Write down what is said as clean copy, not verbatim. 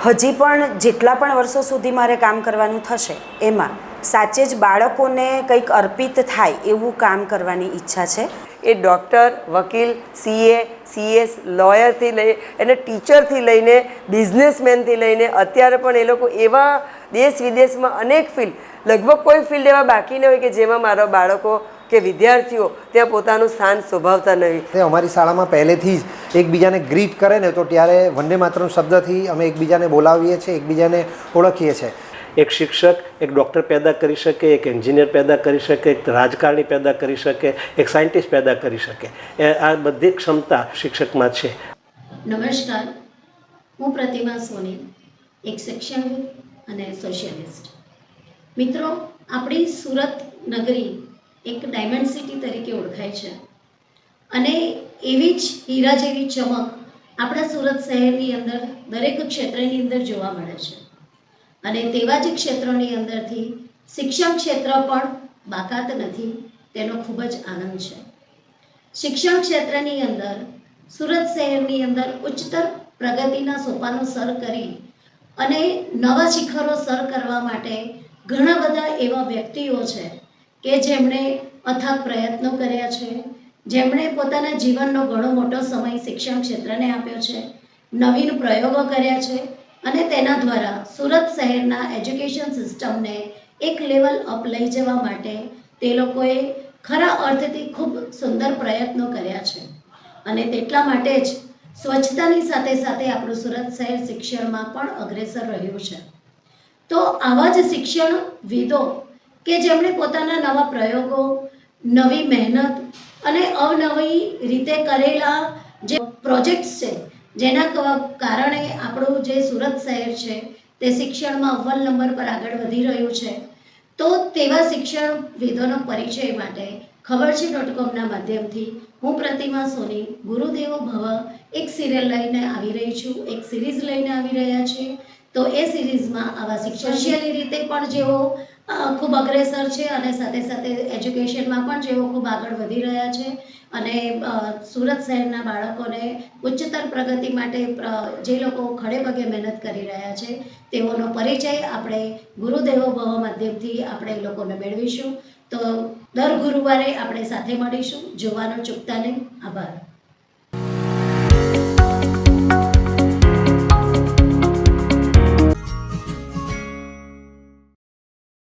હજી પણ જેટલા પણ વર્ષો સુધી મારે કામ કરવાનું થશે એમાં સાચે જ બાળકોને કંઈક અર્પિત થાય એવું કામ કરવાની ઈચ્છા છે. એ ડૉક્ટર, વકીલ, સીએ, સીએસ, લોયરથી લઈ અને ટીચરથી લઈને બિઝનેસમેનથી લઈને અત્યારે પણ એ લોકો એવા દેશ વિદેશમાં અનેક ફિલ્ડ, લગભગ કોઈ ફિલ્ડ એવા બાકી ન હોય કે જેમાં મારા બાળકો કે વિદ્યાર્થીઓ ત્યાં પોતાનું સ્થાન શોભાવતા નહીં. અમારી શાળામાં પહેલેથી જ એકબીજાને ગ્રીટ કરે ને તો ત્યારે વંદે માતરમ શબ્દથી અમે એકબીજાને બોલાવીએ છીએ, એકબીજાને ઓળખીએ છીએ. એક શિક્ષક એક ડૉક્ટર પેદા કરી શકે, એક એન્જિનિયર પેદા કરી શકે, એક રાજકારણી પેદા કરી શકે, એક સાયન્ટિસ્ટ પેદા કરી શકે. આ બધી ક્ષમતા શિક્ષકમાં છે. નમસ્કાર, હું પ્રતિમા સોની, એક શિક્ષણવિદ અને સોશિયલિસ્ટ. મિત્રો, આપણી સુરત નગરી એક ડાયમંડ સિટી તરીકે ઓળખાય છે અને એવી જ હીરા જેવી ચમક આપણા સુરત શહેરની અંદર દરેક ક્ષેત્રની અંદર જોવા મળે છે અને તેવા જ ક્ષેત્રોની અંદરથી શિક્ષણ ક્ષેત્ર પણ બાકાત નથી, તેનો ખૂબ જ આનંદ છે. શિક્ષણ ક્ષેત્રની અંદર સુરત શહેરની અંદર ઉચ્ચતર પ્રગતિના સોપાનો સર કરી અને નવા શિખરો સર કરવા માટે ઘણા બધા એવા વ્યક્તિઓ છે કે જેમણે અથાગ પ્રયત્નો કર્યા છે, જેમણે પોતાના જીવનનો ઘણો મોટો સમય શિક્ષણ ક્ષેત્રને આપ્યો છે, નવીન પ્રયોગો કર્યા છે અને તેના દ્વારા સુરત શહેરના એજ્યુકેશન સિસ્ટમને એક લેવલ અપ લઈ જવા માટે તે લોકોએ ખરા અર્થથી ખૂબ સુંદર પ્રયત્નો કર્યા છે અને તેટલા માટે જ સ્વચ્છતાની સાથે સાથે આપણું સુરત શહેર શિક્ષણમાં પણ અગ્રેસર રહ્યું છે. તો આવા જ શિક્ષણવિદો કે જેમણે પોતાના નવા પ્રયોગો, નવી મહેનત અને અવનવી રીતે કરેલા જે પ્રોજેક્ટ્સ છે જેના કારણે આપણું જે સુરત શહેર છે તે શિક્ષણમાં અવ્વલ નંબર પર આગળ વધી રહ્યું છે. તો તેવા શિક્ષણવિદોનો પરિચય માટે ખબર છે.comના માધ્યમથી હું પ્રતિમા સોની ગુરુદેવો ભવ એક સિરિયલ લઈને આવી રહી છું, એક સિરીઝ લઈને આવી રહ્યા છીએ. તો એ સિરીઝમાં આવા શિક્ષણશીલ રીતે પણ જેઓ ખૂબ અગ્રેસર છે અને સાથે સાથે એજ્યુકેશનમાં પણ જેઓ ખૂબ આગળ વધી રહ્યા છે અને સુરત શહેરના બાળકોને ઉચ્ચતર પ્રગતિ માટે જે લોકો ખડે પગે મહેનત કરી રહ્યા છે તેઓનો પરિચય આપણે ગુરુદેવો ભવ માધ્યમથી આપણે એ લોકોને મેળવીશું. તો દર ગુરુવારે આપણે સાથે મળીશું. જોવાનું ચૂકતા નહીં. આભાર.